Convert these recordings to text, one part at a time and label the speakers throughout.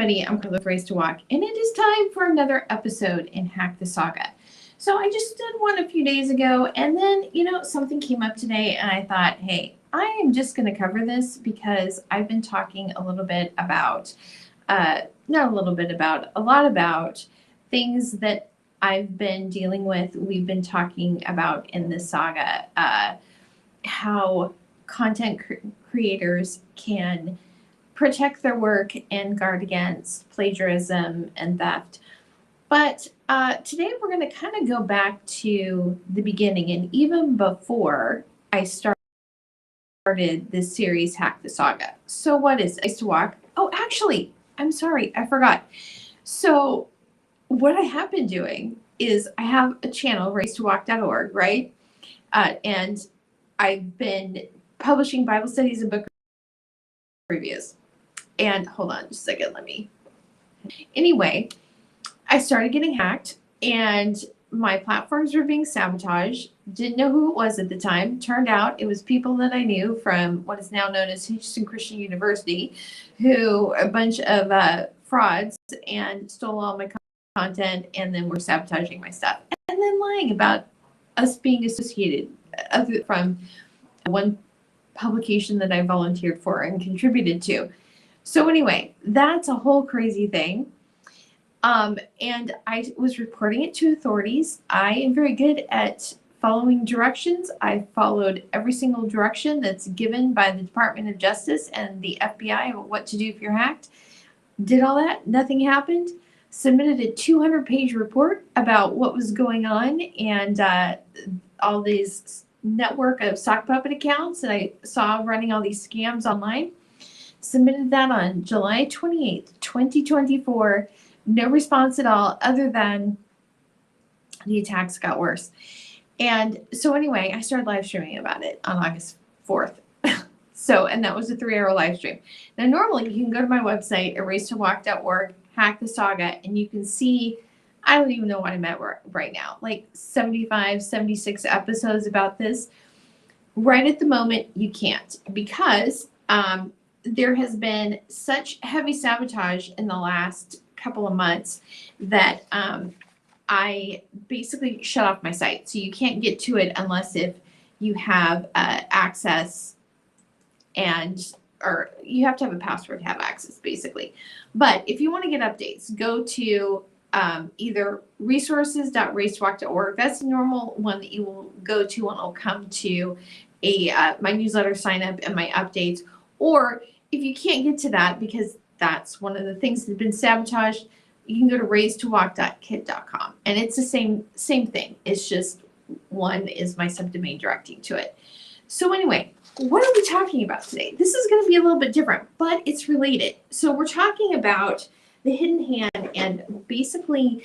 Speaker 1: everybody, I'm Carla with Race to Walk, and it is time for another episode in Hack the Saga. So I just did one a few days ago, and then, something came up today, and I thought, hey, I am just going to cover this because I've been talking a little bit about, not a little bit about, a lot about things that I've been dealing with, we've been talking about in this saga, how content creators can protect their work and guard against plagiarism and theft. But today we're going to kind of go back to the beginning, and even before I started this series, Hack the Saga. So what is Race to Walk? Oh, actually, I'm sorry, I forgot. So what I have been doing is I have a channel, racetowalk.org, right? And I've been publishing Bible studies and book reviews. And hold on just a second, Anyway, I started getting hacked and my platforms were being sabotaged. Didn't know who it was at the time. Turned out it was people that I knew from what is now known as Houston Christian University, who a bunch of frauds and stole all my content and then were sabotaging my stuff. And then lying about us being associated from one publication that I volunteered for and contributed to. So anyway, that's a whole crazy thing. And I was reporting it to authorities. I am very good at following directions. I followed every single direction that's given by the Department of Justice and the FBI about what to do if you're hacked. Did all that. Nothing happened. Submitted a 200-page report about what was going on and all these network of sock puppet accounts that I saw running all these scams online. Submitted that on July 28th, 2024. No response at all, other than the attacks got worse. And so anyway, I started live streaming about it on August 4th. And that was a 3-hour live stream. Now, normally you can go to my website, erasetoWalk.org, hack the saga, and you can see, I don't even know what I'm at right now, like 75, 76 episodes about this. Right at the moment, you can't, because there has been such heavy sabotage in the last couple of months that I basically shut off my site. So you can't get to it unless if you have access or you have to have a password to have access, basically. But if you want to get updates, go to either resources.racetowalk.org. That's the normal one that you will go to, and it'll come to my newsletter sign up and my updates. Or if you can't get to that, because that's one of the things that have been sabotaged, you can go to racetowalk.kit.com, and it's the same thing. It's just one is my subdomain directing to it. So anyway, what are we talking about today? This is going to be a little bit different, but it's related. So we're talking about the hidden hand and basically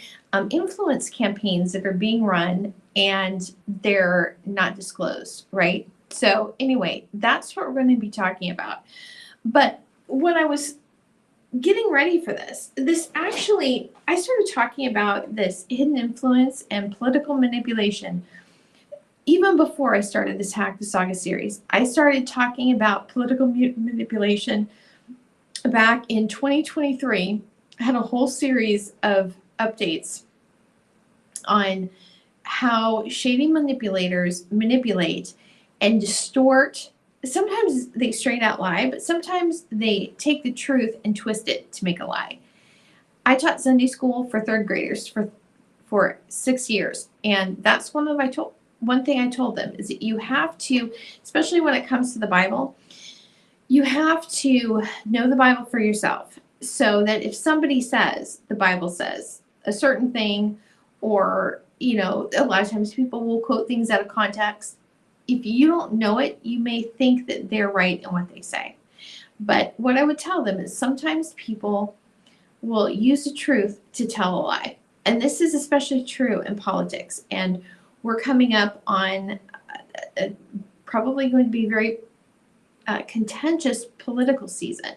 Speaker 1: influence campaigns that are being run and they're not disclosed, right? So anyway, that's what we're going to be talking about. But when I was getting ready for this actually, I started talking about this hidden influence and political manipulation. Even before I started this Hack the Saga series, I started talking about political manipulation back in 2023. I had a whole series of updates on how shady manipulators manipulate and distort. Sometimes they straight out lie, but sometimes they take the truth and twist it to make a lie. I taught Sunday school for third graders for 6 years, and that's one thing I told them is that you have to, especially when it comes to the Bible, you have to know the Bible for yourself, so that if somebody says the Bible says a certain thing, or a lot of times people will quote things out of context. If you don't know it, you may think that they're right in what they say. But what I would tell them is sometimes people will use the truth to tell a lie. And this is especially true in politics. And we're coming up on probably going to be very contentious political season.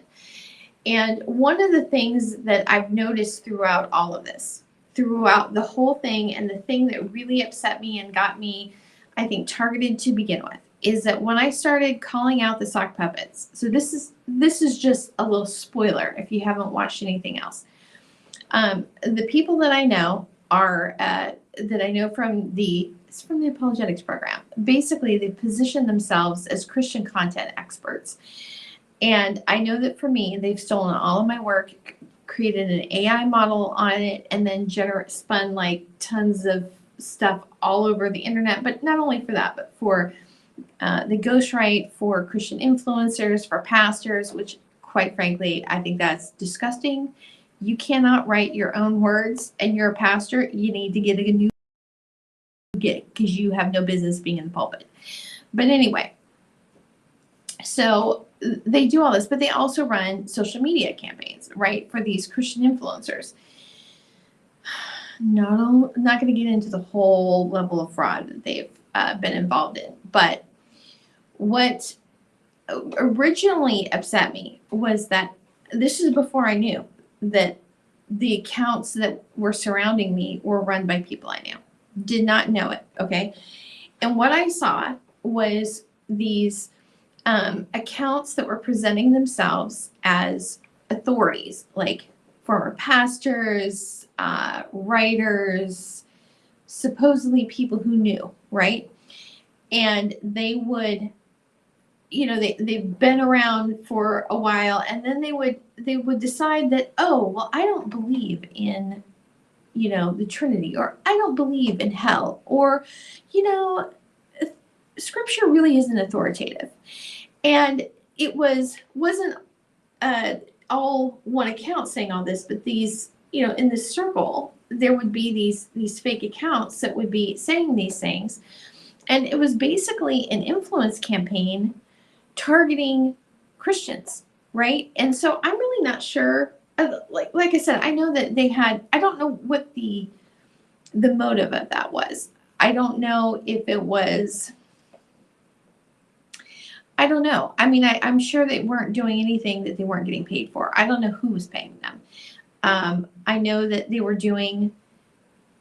Speaker 1: And one of the things that I've noticed throughout all of this, throughout the whole thing, and the thing that really upset me and got me, I think, targeted to begin with, is that when I started calling out the sock puppets, so this is just a little spoiler if you haven't watched anything else. The people that I know are that I know from the apologetics program. Basically, they position themselves as Christian content experts, and I know that for me, they've stolen all of my work, created an AI model on it, and then spun like tons of stuff all over the internet. But not only for that, but for the ghostwrite for Christian influencers, for pastors, which quite frankly, I think that's disgusting. You cannot write your own words, and you're a pastor. You need to get a new gig because you have no business being in the pulpit. But anyway, so they do all this, but they also run social media campaigns, right, for these Christian influencers. Not going to get into the whole level of fraud that they've been involved in, but what originally upset me was that this is before I knew that the accounts that were surrounding me were run by people I knew. Did not know it, okay? And what I saw was these accounts that were presenting themselves as authorities, like former pastors, writers, supposedly people who knew, right? And they would, they've been around for a while, and then they would decide that, oh, well, I don't believe in, the Trinity, or I don't believe in hell, or, Scripture really isn't authoritative. And it wasn't all one account saying all this, but these, in this circle, there would be these fake accounts that would be saying these things. And it was basically an influence campaign targeting Christians, right? And so I'm really not sure. Like I said, I know that they had, I don't know what the motive of that was. I don't know if it was, I don't know. I mean, I'm sure they weren't doing anything that they weren't getting paid for. I don't know who was paying them. I know that they were doing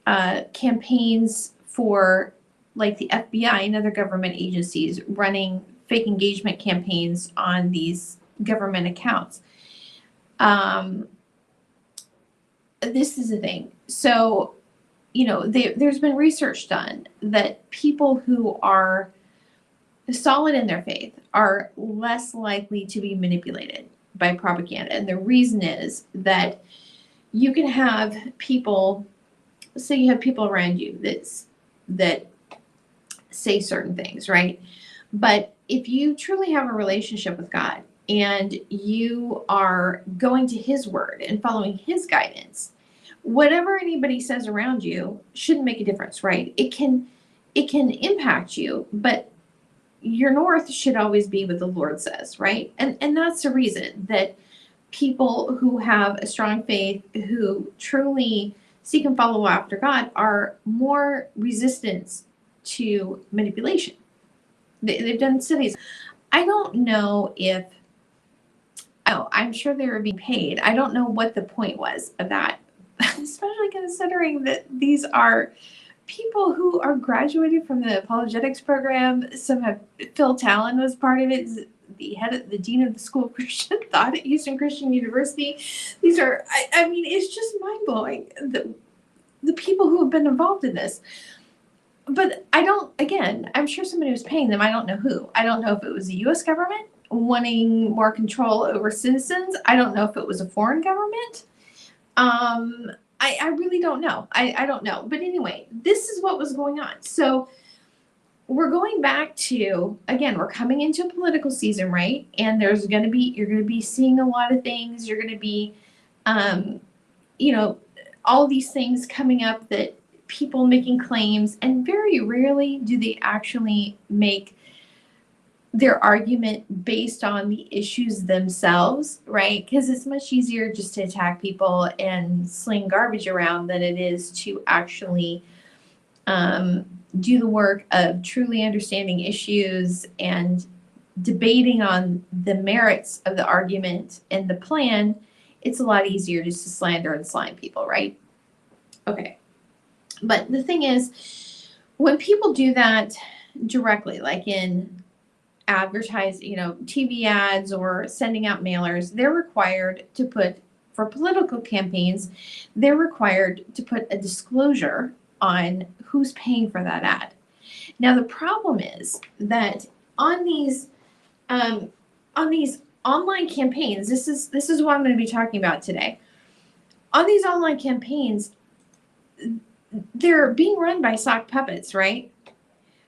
Speaker 1: campaigns for like the FBI and other government agencies running fake engagement campaigns on these government accounts. This is the thing. So, there's been research done that people who are solid in their faith are less likely to be manipulated by propaganda. And the reason is that you can have people, say you have people around you that say certain things, right? But if you truly have a relationship with God and you are going to His word and following His guidance, whatever anybody says around you shouldn't make a difference, right? It can impact you, but your north should always be what the Lord says, right? And that's the reason that people who have a strong faith, who truly seek and follow after God, are more resistant to manipulation. They've done studies. I don't know if, I'm sure they were being paid. I don't know what the point was of that, especially considering that these are people who are graduated from the apologetics program. Some have, Phil Talon was part of it, the dean of the School of Christian Thought at Houston Christian University. These are, I mean, it's just mind-blowing, the people who have been involved in this. But I'm sure somebody was paying them. I don't know who. I don't know if it was the U.S. government wanting more control over citizens. I don't know if it was a foreign government. I really don't know. I don't know. But anyway, this is what was going on. So we're going back to, again, we're coming into a political season, right? And you're going to be seeing a lot of things. You're going to be, all these things coming up, that people making claims, and very rarely do they actually make their argument based on the issues themselves, right? Because it's much easier just to attack people and sling garbage around than it is to actually do the work of truly understanding issues and debating on the merits of the argument and the plan. It's a lot easier just to slander and slime people, right? Okay. But the thing is, when people do that directly, like in advertise, TV ads or sending out mailers, they're required to put, for political campaigns, they're required to put a disclosure on who's paying for that ad. Now, the problem is that on these online campaigns, this is what I'm going to be talking about today. On these online campaigns, they're being run by sock puppets, right?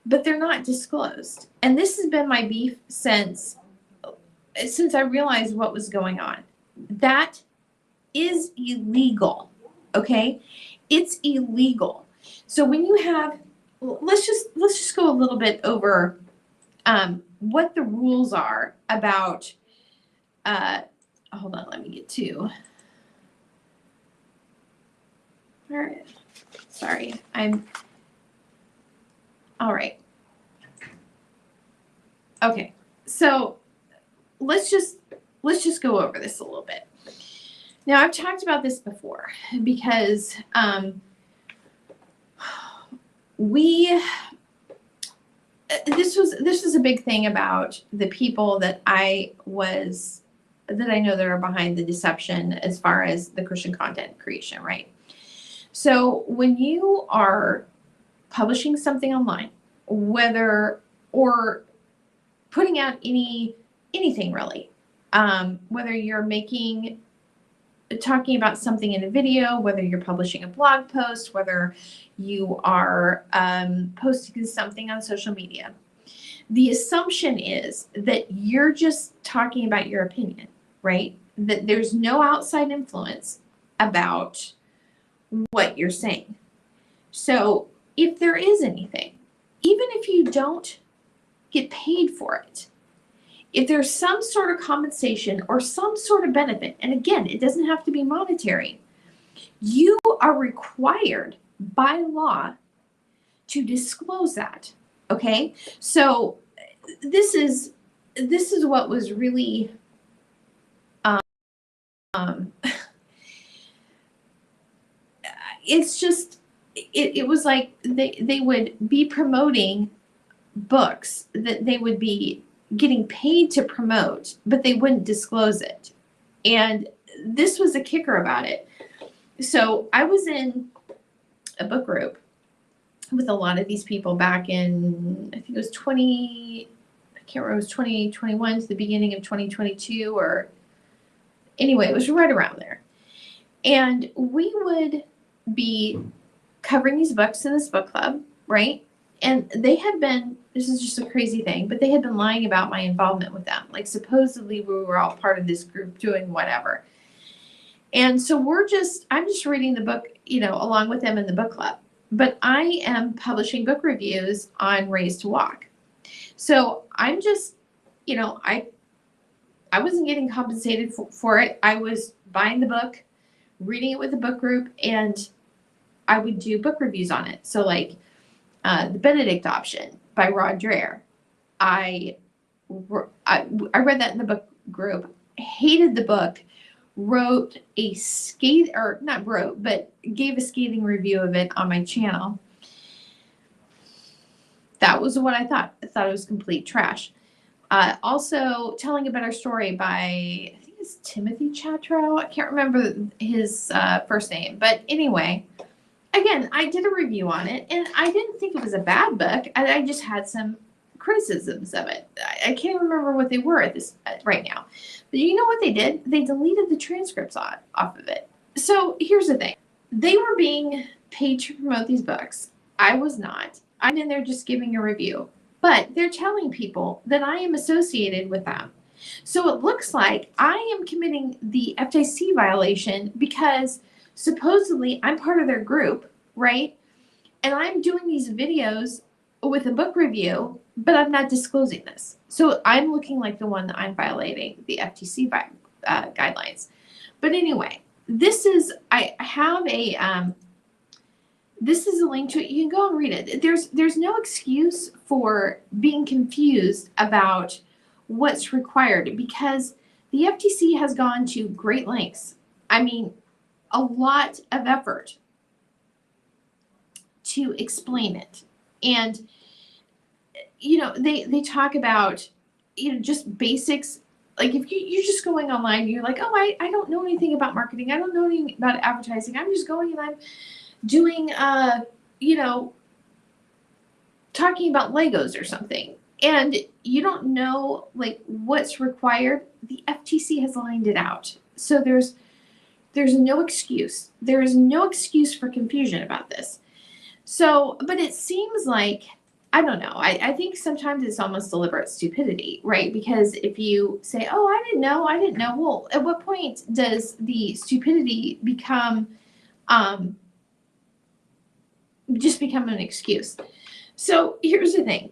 Speaker 1: But they're not disclosed. And this has been my beef since I realized what was going on. That is illegal, okay? It's illegal. So when you have, let's just go a little bit over what the rules are about, hold on, let me get to, sorry, all right. Okay, so let's just go over this a little bit. Now, I've talked about this before because this was a big thing about the people that I know that are behind the deception as far as the Christian content creation, right? So when you are publishing something online, whether or putting out anything really, whether you're talking about something in a video, whether you're publishing a blog post, whether you are posting something on social media, the assumption is that you're just talking about your opinion, right? That there's no outside influence about what you're saying. So if there is anything, even if you don't get paid for it, if there's some sort of compensation or some sort of benefit, and again, it doesn't have to be monetary, you are required by law to disclose that. Okay, so this is what was really it's just it was like they would be promoting books that they would be getting paid to promote, but they wouldn't disclose it. And this was the kicker about it. So I was in a book group with a lot of these people back in, I think it was 2021 to the beginning of 2022, or anyway, it was right around there. And we would be covering these books in this book club, right? And they had been, this is just a crazy thing, but they had been lying about my involvement with them. Like supposedly we were all part of this group doing whatever. And so I'm just reading the book, along with them in the book club. But I am publishing book reviews on Raised to Walk. So I'm just, I wasn't getting compensated for it. I was buying the book, reading it with the book group, and I would do book reviews on it. So like The Benedict Option by Rod Dreher. I read that in the book group, hated the book, gave a scathing review of it on my channel. That was what I thought. I thought it was complete trash. Also, Telling a Better Story by, I think it's Timothy Chatro. I can't remember his first name. But anyway, again, I did a review on it, and I didn't think it was a bad book. I just had some criticisms of it. I can't remember what they were right now. But you know what they did? They deleted the transcripts off of it. So here's the thing. They were being paid to promote these books. I was not. I'm in there just giving a review. But they're telling people that I am associated with them. So it looks like I am committing the FTC violation because supposedly I'm part of their group, right? And I'm doing these videos with a book review, but I'm not disclosing this. So I'm looking like the one that I'm violating the FTC guidelines. But anyway, I have this is a link to it. You can go and read it. There's no excuse for being confused about what's required because the FTC has gone to great lengths. I mean, a lot of effort to explain it. And, they talk about just basics. Like if you're just going online, you're like, oh, I don't know anything about marketing. I don't know anything about advertising. I'm just going and I'm doing, talking about Legos or something. And you don't know like what's required. The FTC has lined it out. So there's no excuse. There is no excuse for confusion about this. So, but it seems like, I don't know. I think sometimes it's almost deliberate stupidity, right? Because if you say, oh, I didn't know. Well, at what point does the stupidity just become an excuse? So here's the thing.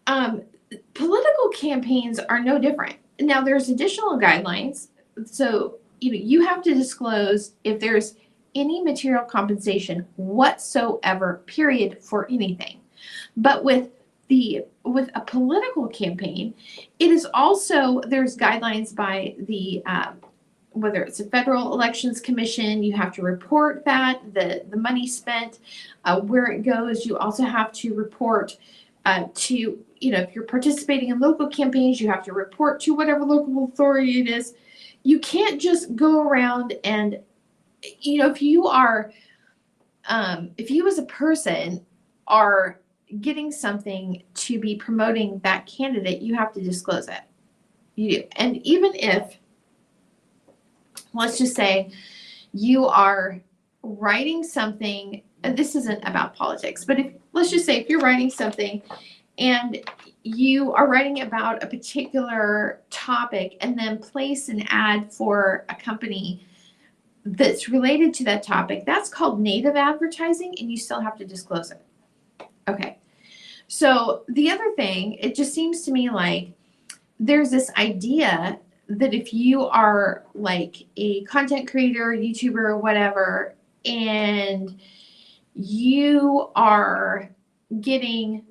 Speaker 1: Political campaigns are no different. Now there's additional guidelines. So, you have to disclose if there's any material compensation whatsoever, period, for anything. But with a political campaign, it is also, there's guidelines by the whether it's a federal elections commission, you have to report that the money spent, where it goes. You also have to report to, if you're participating in local campaigns, you have to report to whatever local authority it is. You can't just go around and, if you as a person are getting something to be promoting that candidate, you have to disclose it. You do. And even if, let's just say you are writing something, and this isn't about politics, but let's just say if you're writing something and you are writing about a particular topic and then place an ad for a company that's related to that topic, that's called native advertising, and you still have to disclose it. Okay. So the other thing, it just seems to me like there's this idea that if you are like a content creator, YouTuber, or whatever, and you are getting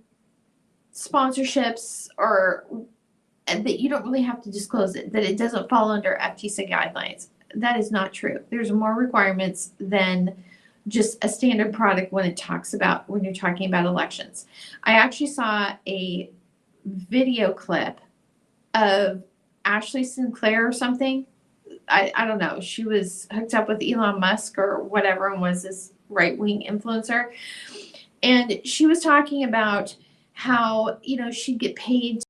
Speaker 1: sponsorships, or that you don't really have to disclose it, that it doesn't fall under FTC guidelines. That is not true. There's more requirements than just a standard product when you're talking about elections. I actually saw a video clip of Ashley Sinclair or something. I don't know. She was hooked up with Elon Musk or whatever and was this right-wing influencer. And she was talking about how, she'd get paid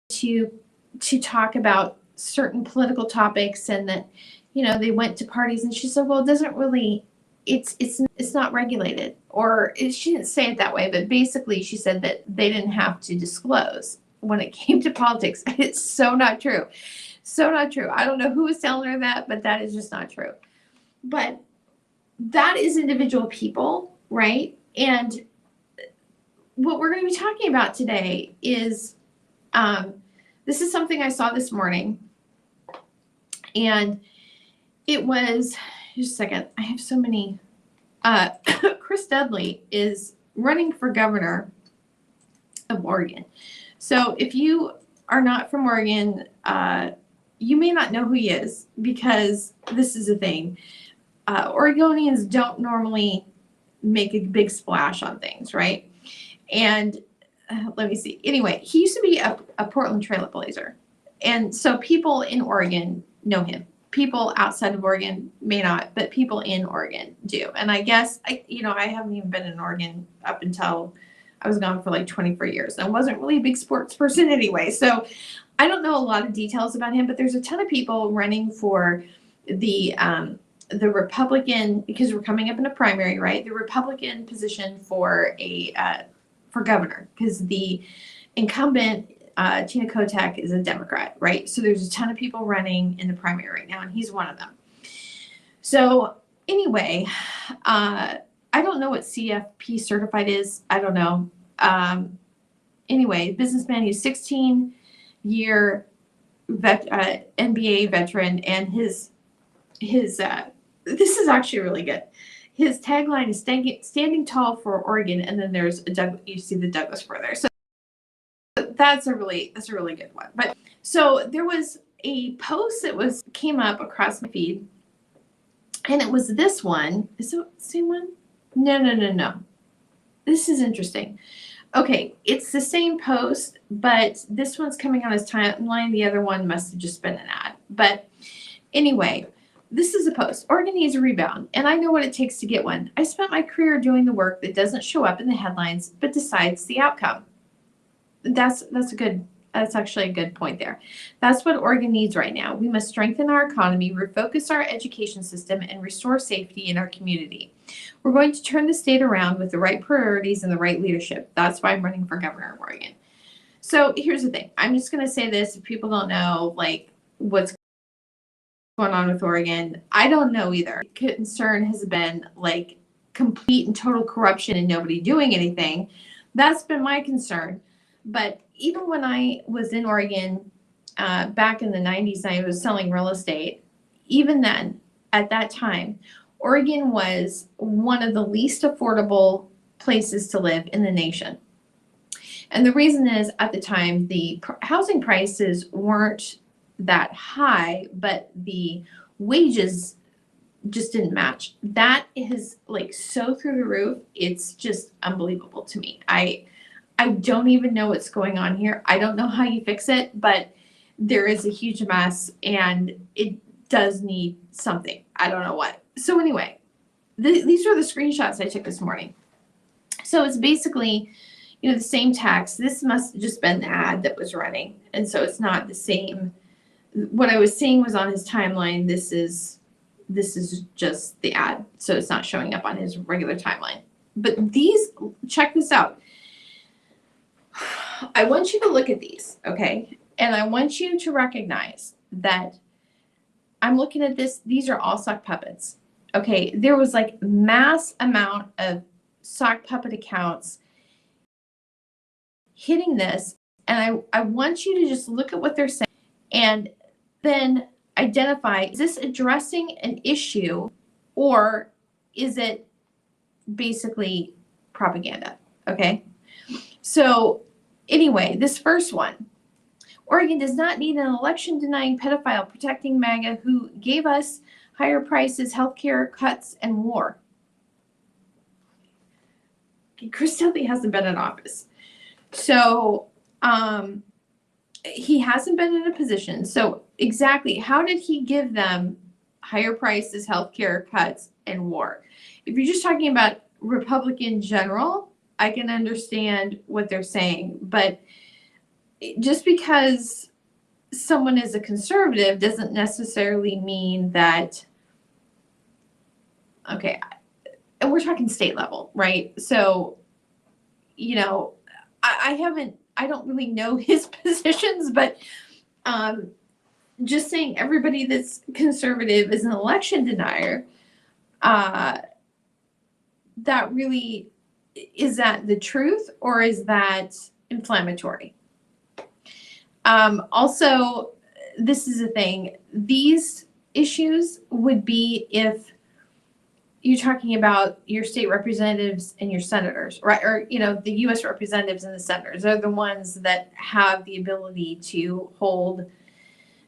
Speaker 1: to talk about certain political topics, and that, they went to parties, and she said, well, it doesn't really, it's not regulated. Or she didn't say it that way, but basically she said that they didn't have to disclose when it came to politics. It's so not true. So not true. I don't know who was telling her that, but that is just not true. But that is individual people, right? And what we're going to be talking about today is, this is something I saw this morning, and it was, just a second, I have so many, Chris Dudley is running for governor of Oregon. So if you are not from Oregon, you may not know who he is, because this is a thing. Oregonians don't normally make a big splash on things, right? And let me see. Anyway, he used to be a Portland Trailblazer. And so people in Oregon know him. People outside of Oregon may not, but people in Oregon do. And I guess, I haven't even been in Oregon up until I was gone for like 24 years. I wasn't really a big sports person anyway. So I don't know a lot of details about him, but there's a ton of people running for the Republican, because we're coming up in a primary, right? The Republican position for governor, because the incumbent, Tina Kotek, is a Democrat, right? So there's a ton of people running in the primary right now, and he's one of them. So anyway, I don't know what CFP certified is. I don't know. Anyway, businessman, he's 16-year NBA veteran, and his this is actually really good. His tagline is standing tall for Oregon, and then there's you see the Douglas fir there. So that's a really good one. But so there was a post that came up across my feed, and it was this one. Is it the same one? No. This is interesting. Okay, it's the same post, but this one's coming on his timeline. The other one must have just been an ad. But anyway, this is a post. Oregon needs a rebound, and I know what it takes to get one. I spent my career doing the work that doesn't show up in the headlines, but decides the outcome. That's actually a good point there. That's what Oregon needs right now. We must strengthen our economy, refocus our education system, and restore safety in our community. We're going to turn the state around with the right priorities and the right leadership. That's why I'm running for governor of Oregon. So here's the thing. I'm just going to say this. If people don't know, like, what's going on with Oregon, I don't know either. Concern has been like complete and total corruption and nobody doing anything. That's been my concern. But even when I was in Oregon back in the 90s, I was selling real estate. Even then, at that time, Oregon was one of the least affordable places to live in the nation. And the reason is, at the time, the housing prices weren't that high, but the wages just didn't match. That is like so through the roof. It's just unbelievable to me. I don't even know what's going on here. I don't know how you fix it, but there is a huge mess and it does need something. I don't know what. So anyway, these are the screenshots I took this morning. So it's basically, the same text. This must have just been the ad that was running. And so it's not the same. What I was seeing was on his timeline. This is just the ad. So it's not showing up on his regular timeline. But check this out. I want you to look at these, okay? And I want you to recognize that I'm looking at this. These are all sock puppets, okay? There was like mass amount of sock puppet accounts hitting this. And I want you to just look at what they're saying and then identify, is this addressing an issue or is it basically propaganda, okay? So anyway, this first one, Oregon does not need an election-denying pedophile protecting MAGA who gave us higher prices, healthcare cuts, and war. Chris Dudley hasn't been in office. So he hasn't been in a position. So exactly, how did he give them higher prices, healthcare cuts, and war? If you're just talking about Republican general, I can understand what they're saying, but just because someone is a conservative doesn't necessarily mean that, okay, and we're talking state level, right? So, I don't really know his positions, but just saying everybody that's conservative is an election denier, that really, is that the truth or is that inflammatory? Also, this is the thing. These issues would be if you're talking about your state representatives and your senators, right? Or, the U.S. representatives and the senators. They're the ones that have the ability to hold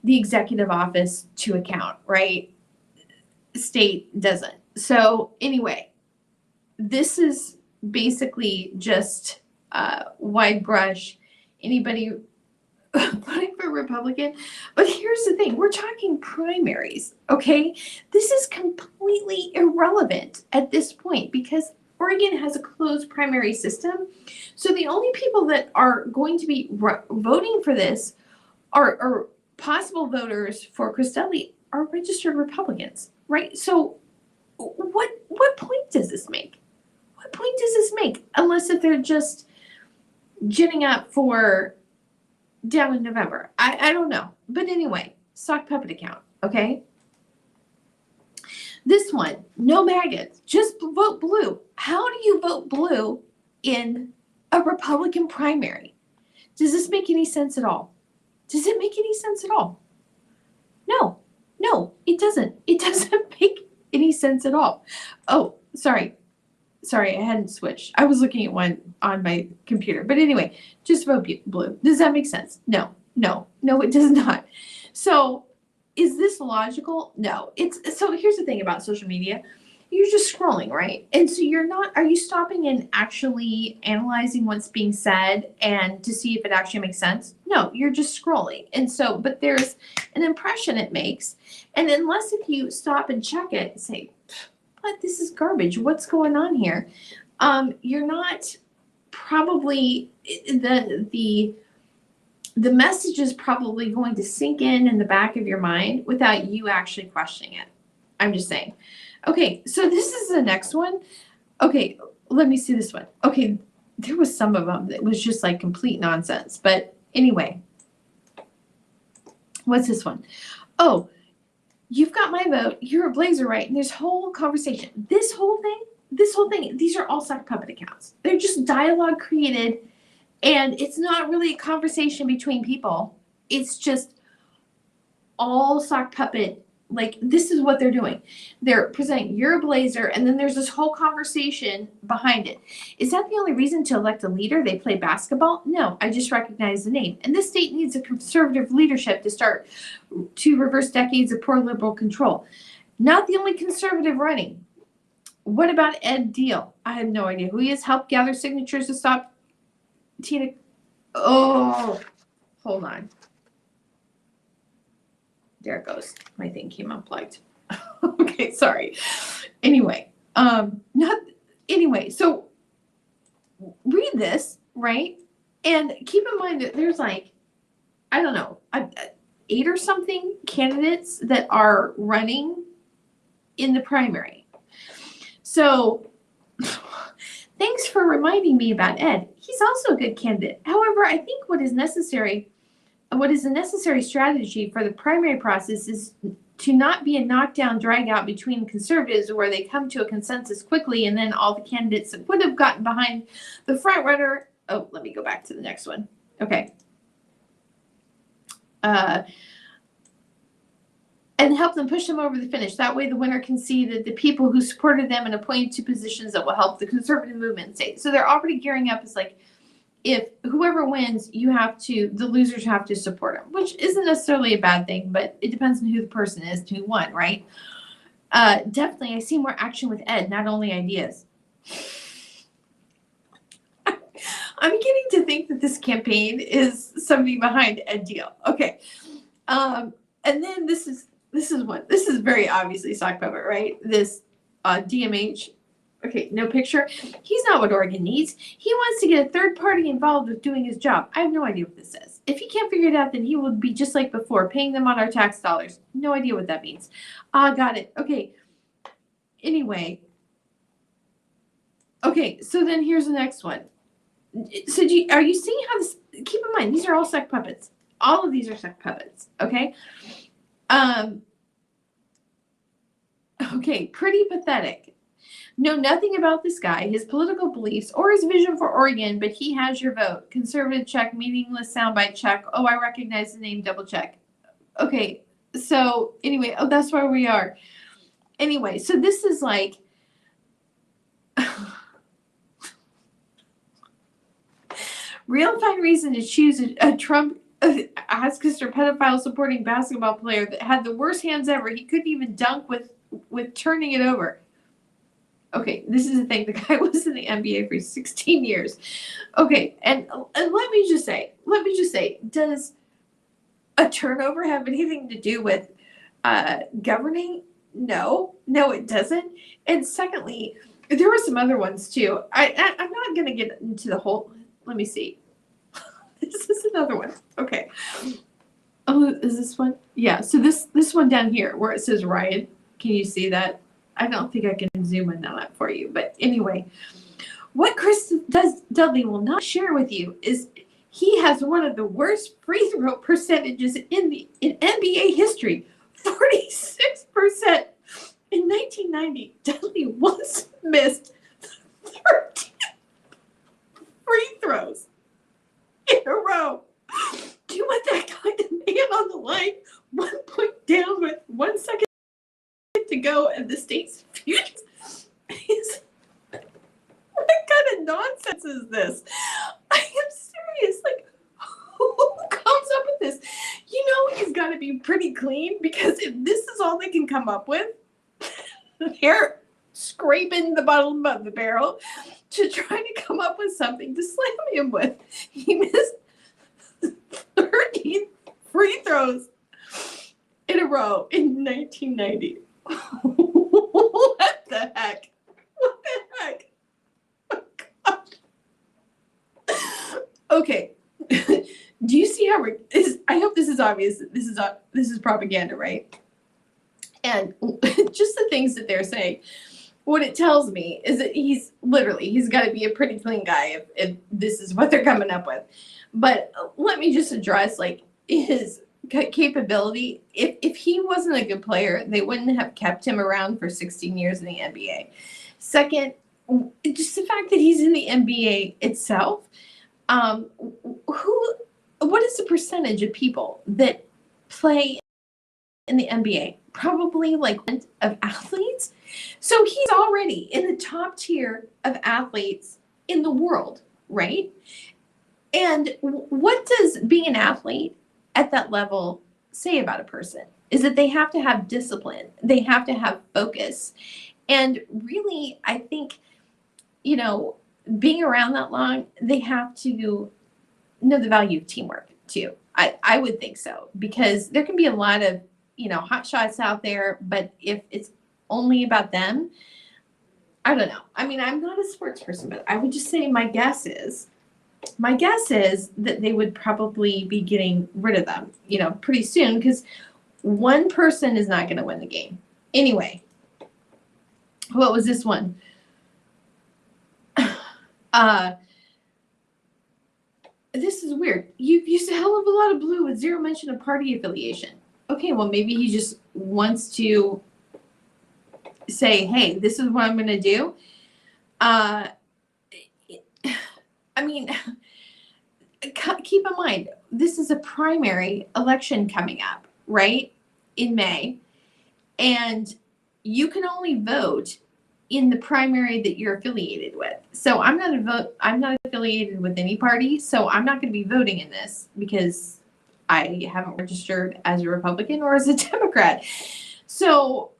Speaker 1: the executive office to account, right? State doesn't. So anyway, this is basically just wide brush. Anybody voting for Republican? But here's the thing. We're talking primaries, okay? This is completely irrelevant at this point because Oregon has a closed primary system. So the only people that are going to be voting for this are possible voters for Chris Dudley are registered Republicans, right? So what point does this make? What point does this make? Unless if they're just ginning up for down in November. I don't know. But anyway, sock puppet account, okay? This one, no maggots, just vote blue. How do you vote blue in a Republican primary? Does this make any sense at all? Does it make any sense at all? No, it doesn't. It doesn't make any sense at all. Oh, sorry, I hadn't switched. I was looking at one on my computer. But anyway, just vote blue. Does that make sense? No, it does not. So is this logical? No. So here's the thing about social media. you're just scrolling, right? And so are you stopping and actually analyzing what's being said and to see if it actually makes sense? No, you're just scrolling. And so, but there's an impression it makes. And unless if you stop and check it and say, but this is garbage, what's going on here? You're not probably, the message is probably going to sink in the back of your mind without you actually questioning it. I'm just saying. Okay, so this is the next one. Okay, let me see this one. Okay, there was some of them that was just like complete nonsense. But anyway, what's this one? Oh, you've got my vote. You're a Blazer, right? And this whole conversation, this whole thing, these are all sock puppet accounts. They're just dialogue created, and it's not really a conversation between people. It's just all sock puppet. Like, this is what they're doing. They're presenting, you're a Blazer, and then there's this whole conversation behind it. Is that the only reason to elect a leader? They play basketball? No, I just recognize the name. And this state needs a conservative leadership to reverse decades of poor liberal control. Not the only conservative running. What about Ed Deal? I have no idea who he is. Helped gather signatures to stop Tina. Oh, hold on. There it goes. My thing came unplugged. Okay, sorry. Anyway, so read this, right? And keep in mind that there's like, I don't know, 8 or something candidates that are running in the primary. So thanks for reminding me about Ed. He's also a good candidate. However, I think what is a necessary strategy for the primary process is to not be a knockdown drag out between conservatives where they come to a consensus quickly and then all the candidates that would have gotten behind the front runner. Oh, let me go back to the next one. Okay. And help them push them over the finish. That way the winner can see that the people who supported them and appointed to positions that will help the conservative movement stay. So they're already gearing up as like, if whoever wins, the losers have to support them, which isn't necessarily a bad thing, but it depends on who the person is who won, right? Definitely, I see more action with Ed, not only ideas. I'm beginning to think that this campaign is somebody behind Ed Deal. Okay. And then this is very obviously sock puppet, right? This DMH. Okay, no picture. He's not what Oregon needs. He wants to get a third party involved with doing his job. I have no idea what this says. If he can't figure it out, then he will be just like before, paying them on our tax dollars. No idea what that means. Got it. Okay. Anyway. Okay, so then here's the next one. So are you seeing how this, keep in mind, these are all sock puppets. All of these are sock puppets, okay? Okay, pretty pathetic. Know nothing about this guy, his political beliefs, or his vision for Oregon, but he has your vote. Conservative check, meaningless soundbite check. Oh, I recognize the name, double check. Okay, so anyway, that's where we are. Anyway, so this is like, real fine reason to choose a Trump Oscar pedophile supporting basketball player that had the worst hands ever. He couldn't even dunk with turning it over. Okay, this is the thing. The guy was in the NBA for 16 years. Okay, and let me just say, does a turnover have anything to do with governing? No, it doesn't. And secondly, there were some other ones too. I'm not going to get into the whole. Let me see. This is another one. Okay. Oh, is this one? Yeah. So this one down here where it says Ryan. Can you see that? I don't think I can zoom in on that for you. But anyway, what Chris Dudley will not share with you is he has one of the worst free throw percentages in NBA history. 46%. In 1990, Dudley once missed 13 free throws in a row. Do you want that kind of man on the line? 1 point down with 1 second to go, and the state's future is. What kind of nonsense is this? I am serious. Like, who comes up with this? You know, he's got to be pretty clean, because if this is all they can come up with, here. scraping the bottom of the barrel to try to come up with something to slam him with. He missed 30 free throws in a row in 1990. What the heck? What the heck? Oh, okay. Do you see how I hope this is obvious. This is propaganda, right? And just the things that they're saying. What it tells me is that he's got to be a pretty clean guy if this is what they're coming up with. But let me just address like his capability. If he wasn't a good player, they wouldn't have kept him around for 16 years in the NBA. Second, just the fact that he's in the NBA itself. What is the percentage of people that play in the NBA? Probably like of athletes. So he's already in the top tier of athletes in the world, right? And what does being an athlete at that level say about a person? Is that they have to have discipline. They have to have focus. And really, I think, being around that long, they have to know the value of teamwork too. I would think so, because there can be a lot of, hot shots out there, but if it's only about them, I don't know. I mean, I'm not a sports person, but I would just say my guess is that they would probably be getting rid of them, pretty soon, because one person is not going to win the game. Anyway, what was this one? This is weird. You've used a hell of a lot of blue with zero mention of party affiliation. Okay, well, maybe he just wants to say, hey, this is what I'm going to do. I mean, keep in mind, this is a primary election coming up, right, in May. And you can only vote in the primary that you're affiliated with. So I'm not affiliated with any party, so I'm not going to be voting in this because I haven't registered as a Republican or as a Democrat. So,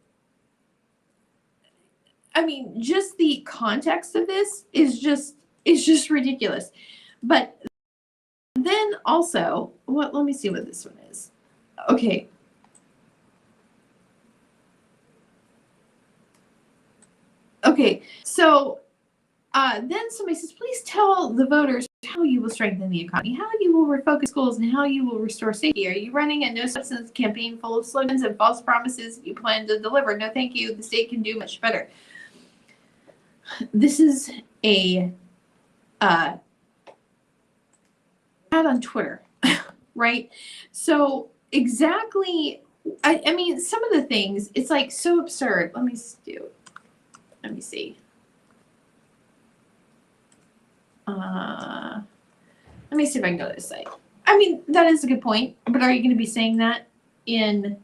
Speaker 1: I mean, just the context of this is just ridiculous. But then also, let me see what this one is. Okay. Okay, so then somebody says, please tell the voters how you will strengthen the economy, how you will refocus schools, and how you will restore safety. Are you running a no-substance campaign full of slogans and false promises you plan to deliver? No, thank you. The state can do much better. This is a ad on Twitter, right? So exactly, I mean, some of the things, it's like so absurd. Let me see. Let me see if I can go to this site. I mean, that is a good point, but are you going to be saying that in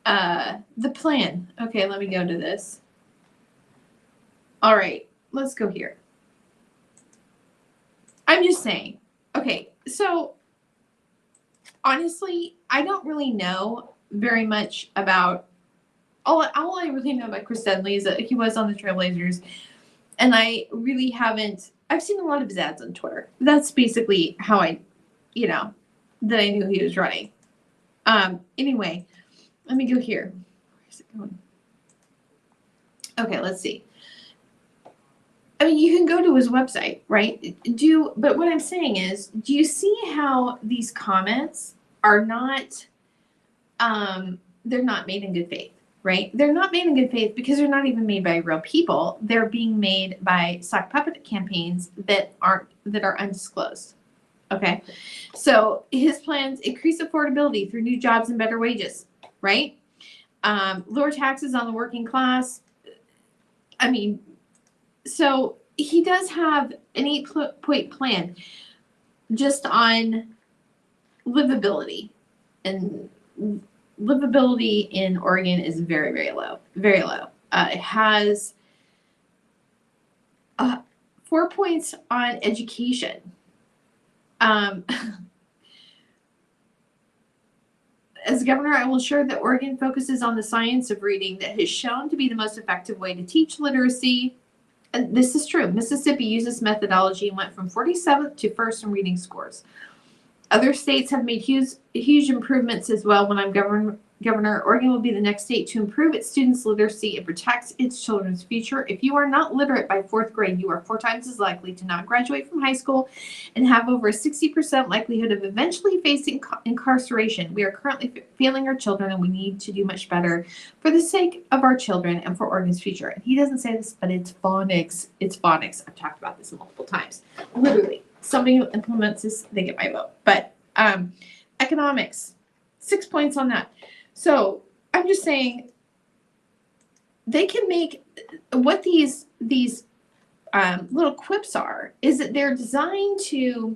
Speaker 1: the plan? Okay, let me go to this. All right, let's go here. I'm just saying. Okay, so honestly, I don't really know very much about. All I really know about Chris Dudley is that he was on the Trailblazers, and I really haven't. I've seen a lot of his ads on Twitter. That's basically how that I knew he was running. Anyway, let me go here. Where's it going? Okay, let's see. I mean, you can go to his website, right? But what I'm saying is, do you see how these comments are not, they're not made in good faith, right? They're not made in good faith because they're not even made by real people. They're being made by sock puppet campaigns that are undisclosed. Okay, so his plans increase affordability through new jobs and better wages, right? Lower taxes on the working class. I mean, so he does have an 8-point plan just on livability, and livability in Oregon is very, very low, very low. It has 4 points on education. As governor, I will ensure that Oregon focuses on the science of reading that has shown to be the most effective way to teach literacy. And this is true. Mississippi used this methodology and went from 47th to first in reading scores. Other states have made huge improvements as well. When I'm governor, Oregon will be the next state to improve its students' literacy and protect its children's future. If you are not literate by 4th grade, you are 4 times as likely to not graduate from high school and have over a 60% likelihood of eventually facing incarceration. We are currently failing our children, and we need to do much better for the sake of our children and for Oregon's future. And he doesn't say this, but it's phonics. It's phonics. I've talked about this multiple times. Literally. Somebody who implements this, they get my vote. But economics, 6 points on that. So I'm just saying they can make what these little quips are is that they're designed to,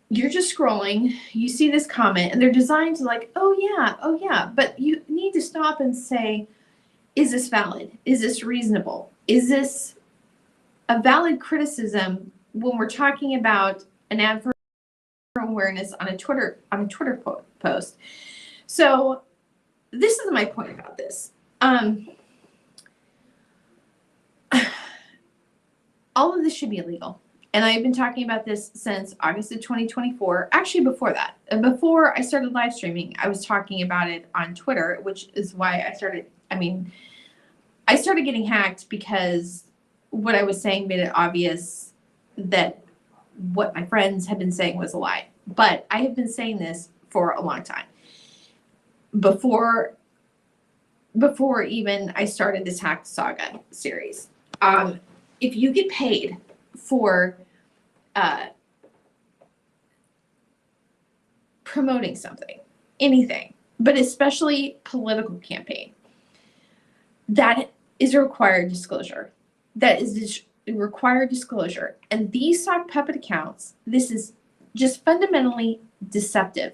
Speaker 1: you're just scrolling, you see this comment, and they're designed to like, oh yeah, but you need to stop and say, is this valid? Is this reasonable? Is this a valid criticism when we're talking about an ad for awareness on a Twitter post? So this is my point about this. All of this should be illegal. And I've been talking about this since August of 2024. Actually, before that. Before I started live streaming, I was talking about it on Twitter, which is why I started getting hacked because what I was saying made it obvious that what my friends had been saying was a lie. But I have been saying this for a long time. Before even I started this Hack the Saga series. If you get paid for promoting something, anything, but especially political campaign, that is a required disclosure. That is required disclosure. And these sock puppet accounts, this is just fundamentally deceptive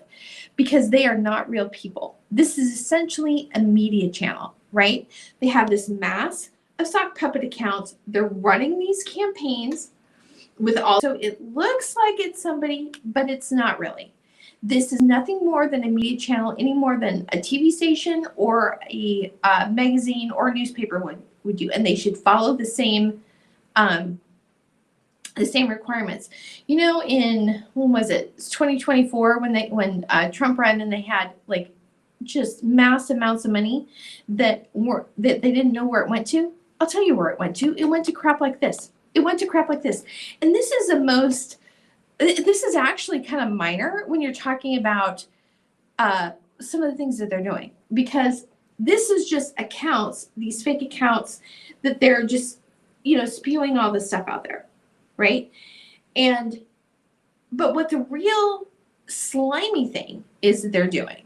Speaker 1: because they are not real people. This is essentially a media channel, right? They have this mass of sock puppet accounts. They're running these campaigns with also, it looks like it's somebody, but it's not really. This is nothing more than a media channel, any more than a TV station or a magazine or a newspaper would do, and they should follow the same requirements. You know, in when was it? It's 2024 when Trump ran and they had like just mass amounts of money that they didn't know where it went to. I'll tell you where it went to. It went to crap like this. It went to crap like this. And this is actually kind of minor when you're talking about some of the things that they're doing, because this is just accounts, these fake accounts that they're just, spewing all this stuff out there, right? But what the real slimy thing is that they're doing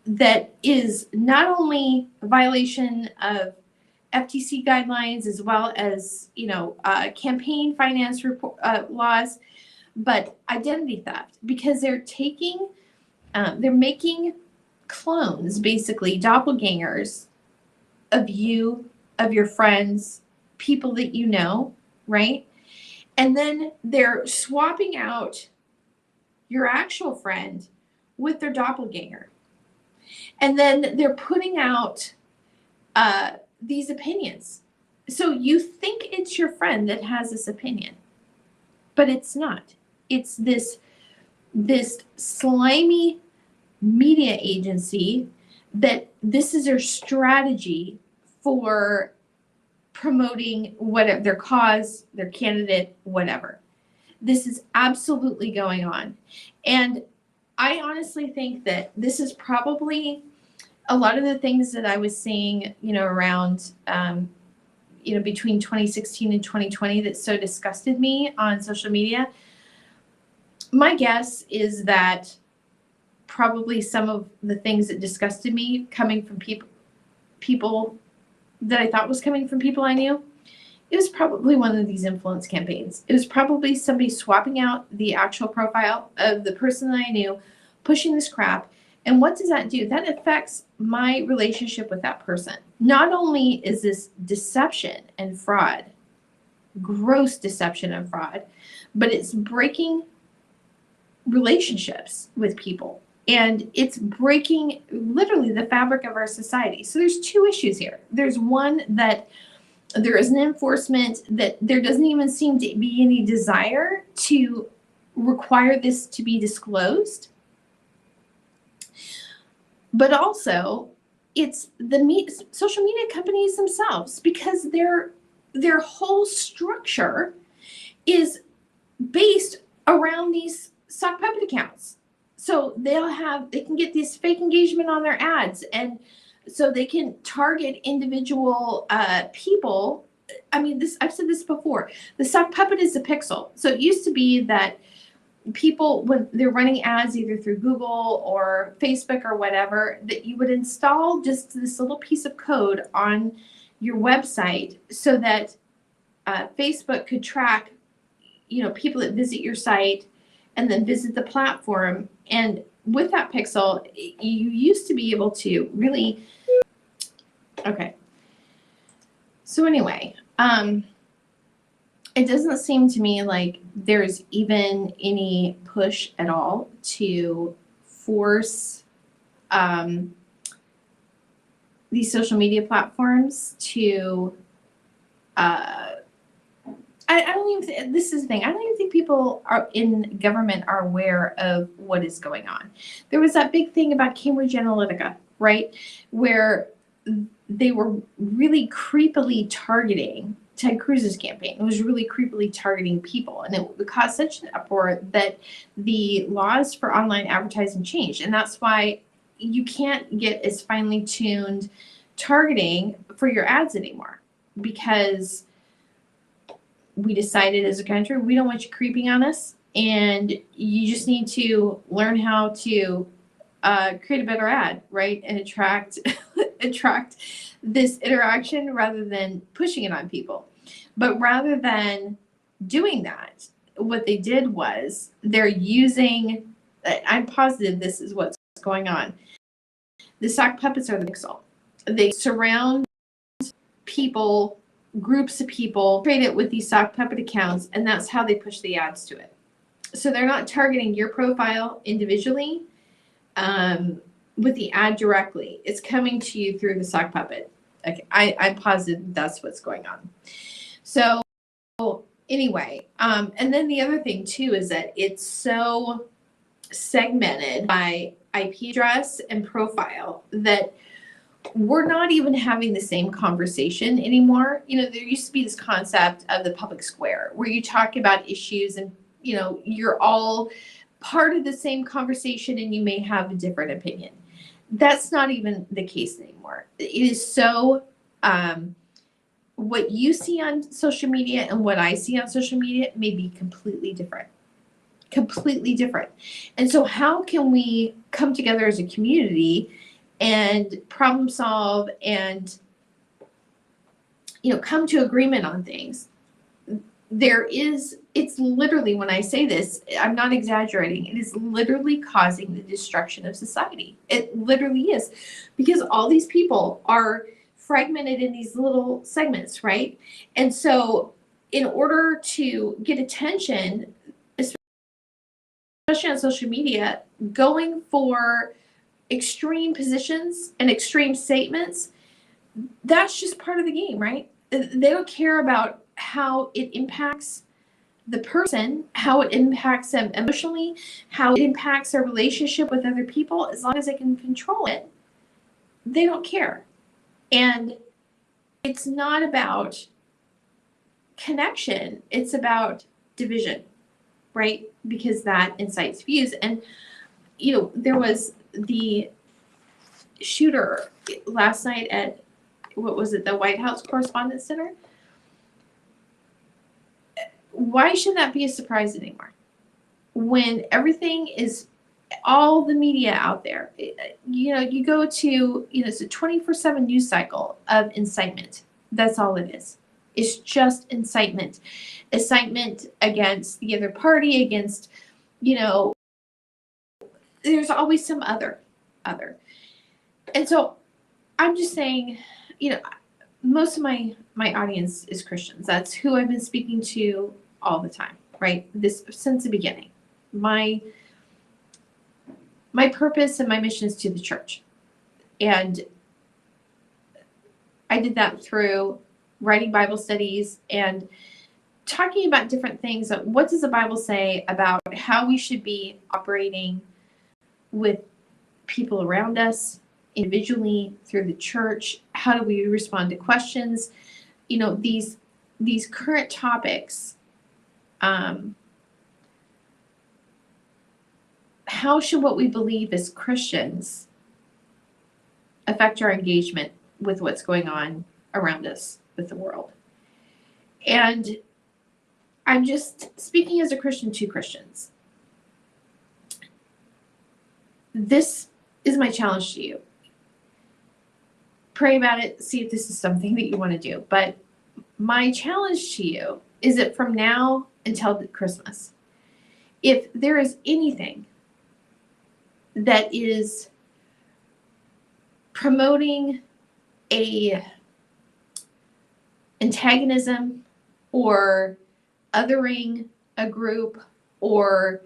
Speaker 1: that is not only a violation of FTC guidelines as well as, campaign finance laws, but identity theft, because they're making clones, basically doppelgangers of you, of your friends, people that you know, right? And then they're swapping out your actual friend with their doppelganger. And then they're putting out these opinions. So you think it's your friend that has this opinion, but it's not. It's this slimy media agency that this is their strategy for promoting whatever their cause, their candidate, whatever. This is absolutely going on. And I honestly think that this is probably a lot of the things that I was seeing, around, between 2016 and 2020 that so disgusted me on social media. My guess is that probably some of the things that disgusted me coming from people that I thought was coming from people I knew, it was probably one of these influence campaigns. It was probably somebody swapping out the actual profile of the person that I knew, pushing this crap. And what does that do? That affects my relationship with that person. Not only is this deception and fraud, gross deception and fraud, but it's breaking relationships with people. And it's breaking literally the fabric of our society. So there's two issues here. There's one that there is an enforcement, that there doesn't even seem to be any desire to require this to be disclosed. But also, it's the social media companies themselves, because their whole structure is based around these sock puppet accounts. So they can get this fake engagement on their ads, and so they can target individual people. I mean, I've said this before. The sock puppet is a pixel. So it used to be that people, when they're running ads either through Google or Facebook or whatever, that you would install just this little piece of code on your website so that Facebook could track, people that visit your site and then visit the platform. And with that pixel, you used to be able to really, okay. So anyway, it doesn't seem to me like there's even any push at all to force these social media platforms to I don't even this is the thing. I don't even think people in government are aware of what is going on. There was that big thing about Cambridge Analytica, right? Where they were really creepily targeting Ted Cruz's campaign. It was really creepily targeting people, and it caused such an uproar that the laws for online advertising changed. And that's why you can't get as finely tuned targeting for your ads anymore, because we decided as a country, we don't want you creeping on us, and you just need to learn how to create a better ad, right? And attract this interaction rather than pushing it on people. But rather than doing that, what they did was they're using, I'm positive this is what's going on. The sock puppets are the pixel. They surround people, groups of people, create it with these sock puppet accounts, and that's how they push the ads to it. So they're not targeting your profile individually with the ad directly. It's coming to you through the sock puppet. Okay, I'm positive that's what's going on. So anyway, and then the other thing too is that it's so segmented by IP address and profile that we're not even having the same conversation anymore. There used to be this concept of the public square where you talk about issues and, you're all part of the same conversation and you may have a different opinion. That's not even the case anymore. It is so, what you see on social media and what I see on social media may be completely different. And so how can we come together as a community and problem solve and, come to agreement on things? It's literally, when I say this, I'm not exaggerating. It is literally causing the destruction of society. It literally is, because all these people are fragmented in these little segments, right? And so in order to get attention, especially on social media, going for extreme positions and extreme statements, that's just part of the game, right? They don't care about how it impacts the person, how it impacts them emotionally, how it impacts their relationship with other people. As long as they can control it, they don't care. And it's not about connection, it's about division, right? Because that incites views. And there was the shooter last night at, what was it, the White House Correspondents' Center. Why should that be a surprise anymore? When everything is, all the media out there, you go to, it's a 24/7 news cycle of incitement. That's all it is. It's just incitement. Incitement against the other party, against, there's always some other. And so I'm just saying, most of my audience is Christians. That's who I've been speaking to all the time, right? This since the beginning. My my purpose and my mission is to the church. And I did that through writing Bible studies and talking about different things. What does the Bible say about how we should be operating with people around us, individually, through the church? How do we respond to questions? These current topics. How should what we believe as Christians affect our engagement with what's going on around us with the world? And I'm just speaking as a Christian to Christians. This is my challenge to you. Pray about it, see if this is something that you want to do. But my challenge to you is that from now until Christmas, if there is anything that is promoting a antagonism or othering a group or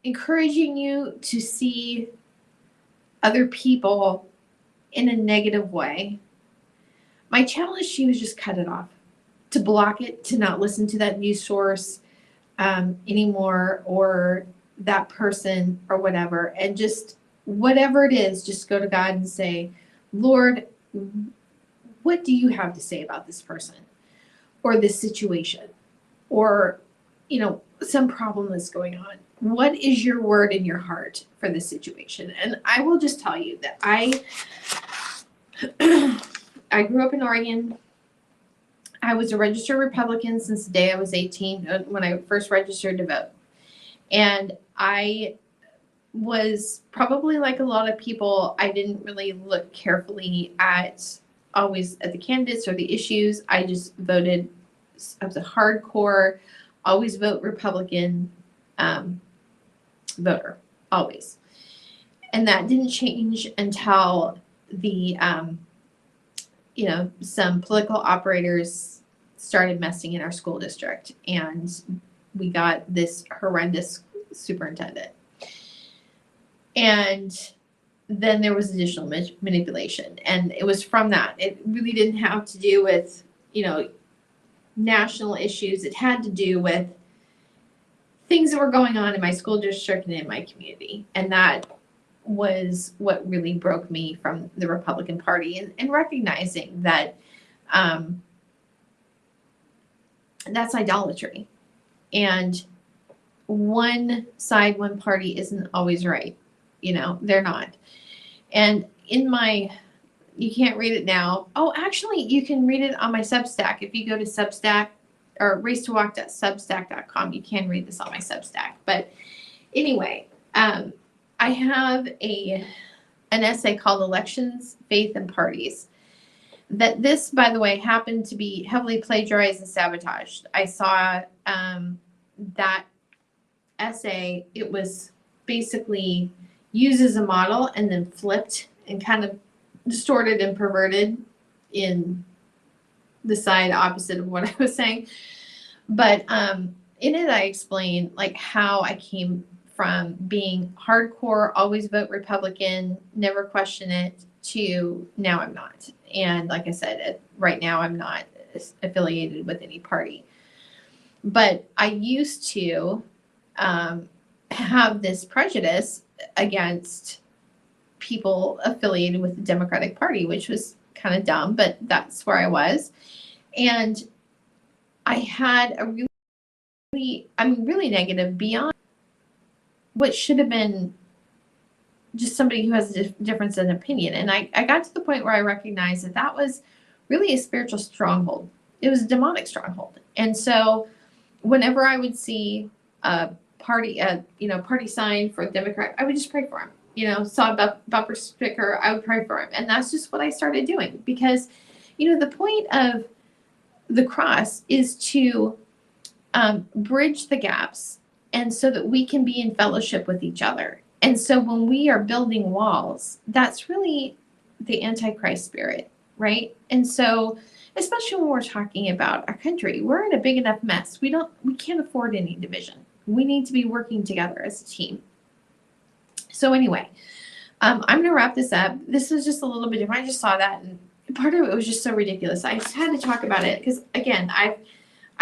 Speaker 1: encouraging you to see other people in a negative way, my challenge to you is just cut it off, to block it, to not listen to that news source anymore, or that person or whatever. And just whatever it is, just go to God and say, Lord, what do you have to say about this person or this situation or, some problem that's going on? What is your word in your heart for this situation? And I will just tell you that I grew up in Oregon. I was a registered Republican since the day I was 18 when I first registered to vote. And I was probably like a lot of people, I didn't really look carefully always at the candidates or the issues. I just voted. I was a hardcore, always vote Republican voter, always. And that didn't change until the, some political operators started messing in our school district, and we got this horrendous superintendent. And then there was additional manipulation, and it was from that. It really didn't have to do with, national issues. It had to do with things that were going on in my school district and in my community. And that was what really broke me from the Republican Party, and recognizing that that's idolatry. And one side, one party isn't always right. They're not. And you can't read it now. Oh, actually, you can read it on my Substack. If you go to Substack or racetowalk.substack.com, you can read this on my Substack. But anyway, I have an essay called Elections, Faith, and Parties. That this, by the way, happened to be heavily plagiarized and sabotaged. I saw that essay. It was basically used as a model and then flipped and kind of distorted and perverted in the side opposite of what I was saying. But in it, I explained how I came from being hardcore, always vote Republican, never question it, to now I'm not. And like I said, right now I'm not affiliated with any party. But I used to have this prejudice against people affiliated with the Democratic Party, which was kind of dumb, but that's where I was. And I had a really negative, beyond what should have been just somebody who has a difference in opinion. And I got to the point where I recognized that was really a spiritual stronghold. It was a demonic stronghold. And so whenever I would see a party sign for a Democrat, I would just pray for him. Saw a bumper sticker, I would pray for him. And that's just what I started doing, because, the point of the cross is to bridge the gaps, and so that we can be in fellowship with each other. And so when we are building walls, that's really the Antichrist spirit, right? And so, especially when we're talking about our country, we're in a big enough mess. We can't afford any division. We need to be working together as a team. So anyway, I'm going to wrap this up. This was just a little bit different. I just saw that, and part of it was just so ridiculous. I just had to talk about it because, again, I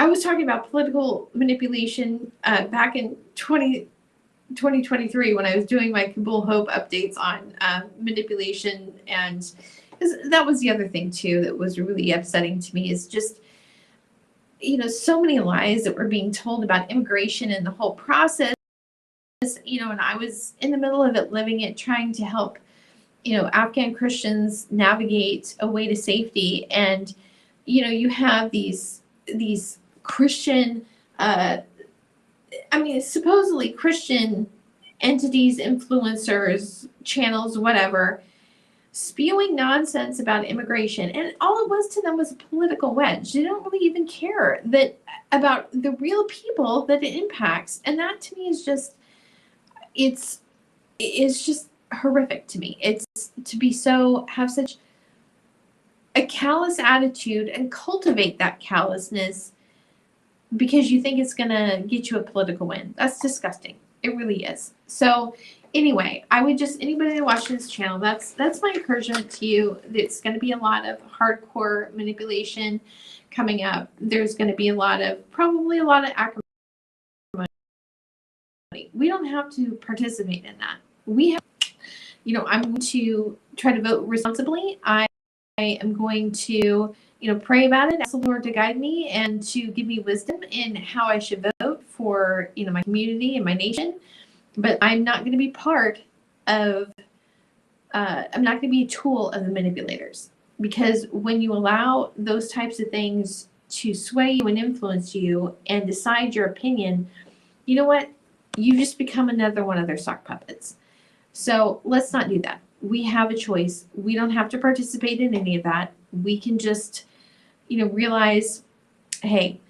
Speaker 1: was talking about political manipulation back in 2023 when I was doing my Kabul Hope updates on manipulation, and that was the other thing too that was really upsetting to me, is just, so many lies that were being told about immigration and the whole process, and I was in the middle of it, living it, trying to help, Afghan Christians navigate a way to safety. And, you have these Christian, supposedly Christian entities, influencers, channels, whatever, spewing nonsense about immigration. And all it was to them was a political wedge. They don't really even care about the real people that it impacts. And that to me is just, it's just horrific to me. It's to have such a callous attitude and cultivate that callousness because you think it's going to get you a political win. That's disgusting. It really is. So anyway, I would just, anybody watching this channel, that's my encouragement to you. It's going to be a lot of hardcore manipulation coming up. There's going to be probably a lot of acrimony. We don't have to participate in that. We have, I'm going to try to vote responsibly. I am going to, pray about it, ask the Lord to guide me and to give me wisdom in how I should vote for, my community and my nation. But I'm not going to be part of, I'm not going to be a tool of the manipulators, because when you allow those types of things to sway you and influence you and decide your opinion, you know what? You just become another one of their sock puppets. So let's not do that. We have a choice. We don't have to participate in any of that. We can just, realize, hey,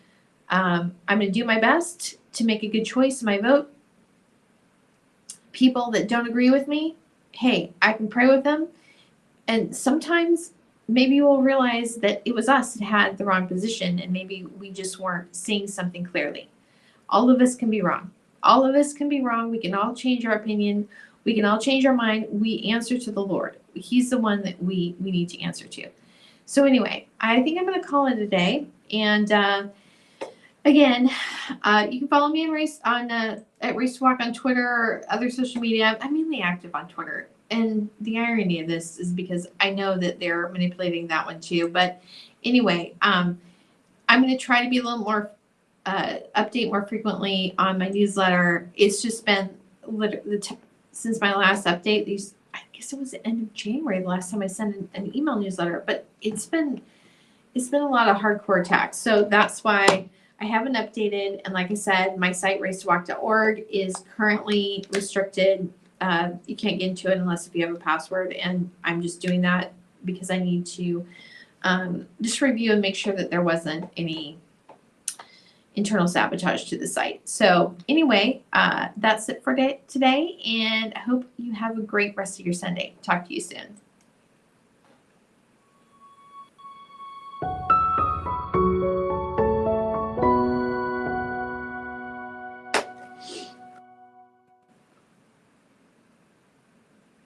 Speaker 1: I'm going to do my best to make a good choice in my vote. People that don't agree with me, hey, I can pray with them. And sometimes maybe we'll realize that it was us that had the wrong position, and maybe we just weren't seeing something clearly. All of us can be wrong. All of us can be wrong. We can all change our opinion. We can all change our mind. We answer to the Lord. He's the one that we need to answer to. So anyway, I think I'm going to call it a day. And again, you can follow me at Race to Walk on Twitter or other social media. I'm mainly active on Twitter. And the irony of this is because I know that they're manipulating that one too. But anyway, I'm going to try to be a little more update more frequently on my newsletter. It's just been since my last update, I guess it was the end of January the last time I sent an email newsletter, but it's been a lot of hardcore attacks. So that's why I haven't updated. And like I said, my site racetowalk.org is currently restricted. You can't get into it unless if you have a password, and I'm just doing that because I need to just review and make sure that there wasn't any internal sabotage to the site. So anyway, that's it for today, and I hope you have a great rest of your Sunday. Talk to you soon.